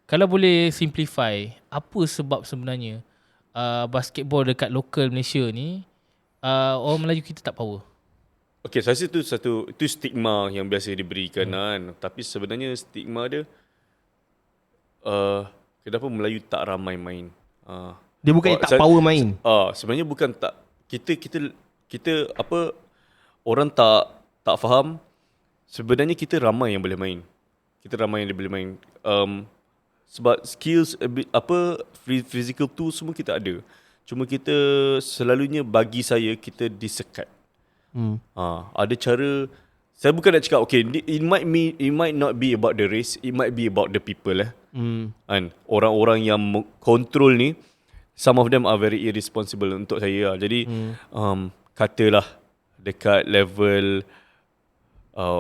Kalau boleh simplify, apa sebab sebenarnya basketball dekat lokal Malaysia ni orang Melayu kita tak power? Okay, saya rasa itu stigma yang biasa diberikan kan. Tapi sebenarnya stigma dia kenapa Melayu tak ramai main. Dia bukan tak power main. Sebenarnya bukan tak kita apa orang tak faham. Sebenarnya kita ramai yang boleh main. Sebab skills physical tu semua kita ada. Cuma kita selalunya bagi saya kita disekat. Ada cara. Saya bukan nak cakap okay, it might not be about the race, it might be about the people kan. Orang-orang yang control ni, some of them are very irresponsible untuk saya lah. Jadi katalah dekat level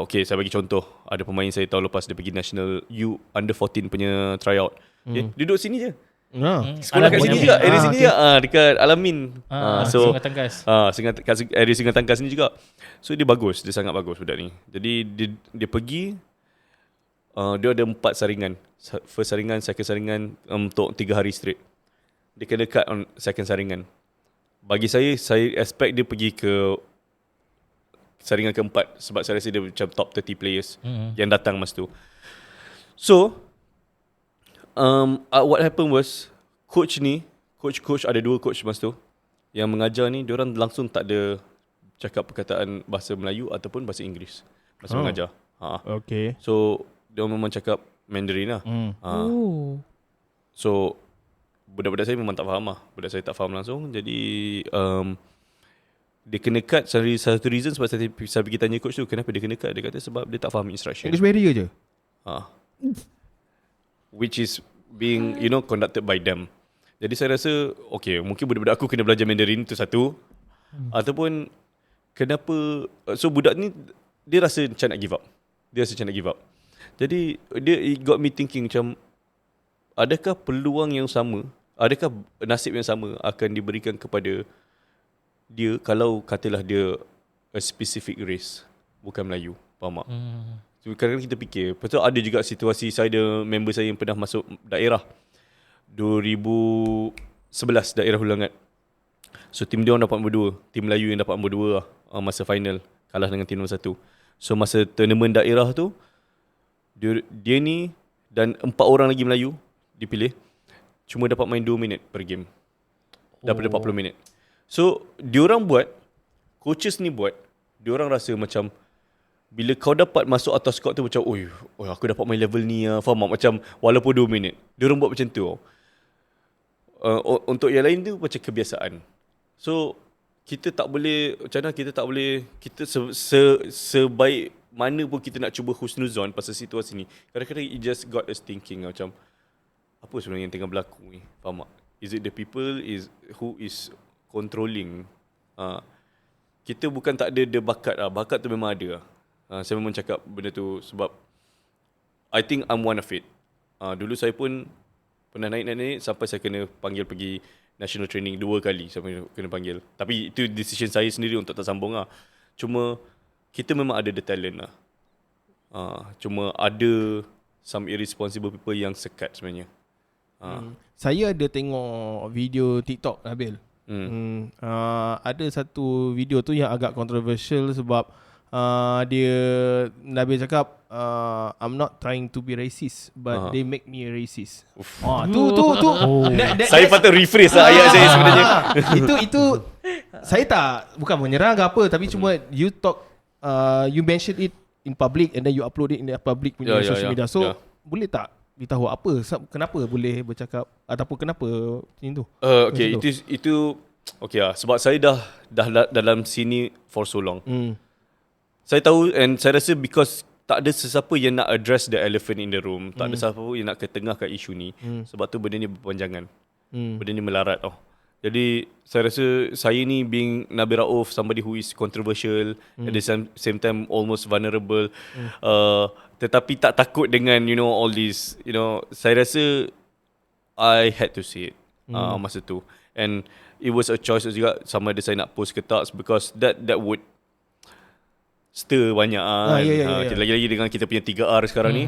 okay, saya bagi contoh. Ada pemain saya tahun lepas dia pergi national U under 14 punya tryout. Duduk sini je. Sekolah kat sini juga, area sini juga, dekat Alamin. Sungai Tangkas. Area Sungai Tangkas ni juga. So dia bagus, dia sangat bagus budak ni. Jadi dia pergi, dia ada 4 saringan. First saringan, second saringan untuk 3 hari straight. Dia kena cut on second saringan. Bagi saya expect dia pergi ke saringan keempat sebab saya rasa dia macam top 30 players yang datang masa tu. So what happened was coach ada 2 coach masa tu yang mengajar ni, diorang langsung tak ada cakap perkataan bahasa Melayu ataupun bahasa Inggeris masa mengajar. Okay. So dia memang cakap Mandarin lah. So budak-budak saya memang tak faham lah. Budak saya tak faham langsung. Jadi dia kena cut. Satu reason sebab saya pergi tanya coach tu kenapa dia kena cut. Dia kata sebab dia tak faham instruction. English barrier je. Which is being conducted by them. Jadi saya rasa okay, mungkin budak-budak aku kena belajar Mandarin tu satu. Ataupun kenapa so budak ni dia rasa macam nak give up. Jadi it got me thinking macam adakah peluang yang sama, adakah nasib yang sama akan diberikan kepada dia kalau katalah dia a specific race, bukan Melayu, faham tak? So, kadang-kadang kita fikir, betul ada juga situasi saya ada member saya yang pernah masuk daerah 2011 daerah Hulangat. So tim dia orang dapat nombor 2, tim Melayu yang dapat nombor 2 lah, masa final kalah dengan tim nombor 1. So masa tournament daerah tu dia ni dan 4 orang lagi Melayu dipilih cuma dapat main 2 minit per game daripada 40 minit. So coaches ni diorang rasa macam bila kau dapat masuk atas squad tu macam aku dapat main level ni faham tak? Macam walaupun 2 minit diorang buat macam tu. Untuk yang lain tu macam kebiasaan. So kita tak boleh kita sebaik mana pun kita nak cuba husnuzon pasal situasi ni, kadang-kadang it just got us thinking macam apa sebenarnya yang tengah berlaku ni, faham tak? Is it the people who is controlling? Kita bukan tak ada bakat tu memang ada. Saya memang cakap benda tu sebab I think I'm one of it. Dulu saya pun pernah naik sampai saya kena panggil pergi national training 2 kali sampai kena panggil. Tapi itu decision saya sendiri untuk tak sambung lah. Cuma kita memang ada the talent lah. Cuma ada some irresponsible people yang sekat sebenarnya. Saya ada tengok video TikTok Nabil. Ada satu video tu yang agak controversial sebab Nabil cakap I'm not trying to be racist but they make me racist. Saya patut rephrase lah ayat saya sebenarnya. Itu saya bukan menyerang ke apa, tapi cuma you talk you mention it in public and then you upload it in the public punya social media. So boleh tak beritahu apa kenapa boleh bercakap ataupun kenapa macam tu? Okay, itu okay lah. Sebab saya dah dalam sini for so long. Saya tahu and saya rasa because tak ada sesiapa yang nak address the elephant in the room. Tak ada sesiapa yang nak ketengahkan isu ni. Sebab tu benda ni berpanjangan. Benda ni melarat Jadi saya rasa saya ni being Nabil Rauf, somebody who is controversial, at the same time almost vulnerable, tetapi tak takut dengan all this, saya rasa I had to say it masa tu. And it was a choice juga, sama ada saya nak post ke tak, because that would stir banyak lagi-lagi dengan kita punya 3R sekarang ni.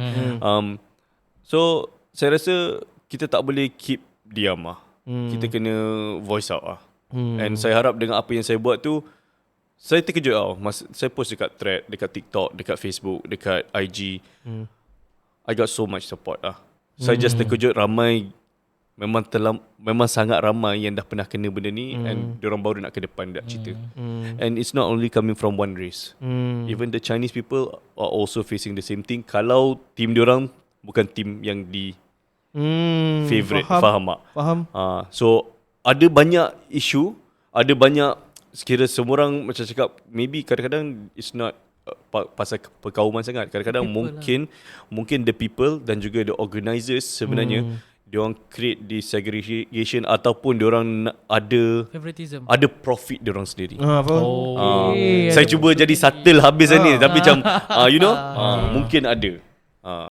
So saya rasa kita tak boleh keep diam lah. Kita kena voice out lah. And saya harap dengan apa yang saya buat tu, saya terkejut tau. Saya post dekat thread, dekat TikTok, dekat Facebook, dekat IG. I got so much support lah. Saya just terkejut ramai. Memang sangat ramai yang dah pernah kena benda ni, and diorang baru nak ke depan nak cerita. And it's not only coming from one race. Even the Chinese people are also facing the same thing. Kalau team diorang bukan team yang di favorite, faham tak? Faham. So ada banyak isu, ada banyak, sekira semua orang macam cakap, maybe kadang-kadang it's not pasal perkauman sangat. Kadang-kadang mungkin the people dan juga the organisers sebenarnya diorang create this segregation ataupun diorang ada Favoritism. ada profit diorang sendiri. Okay. Saya cuba jadi subtle habis ni, tapi macam you know, mungkin ada.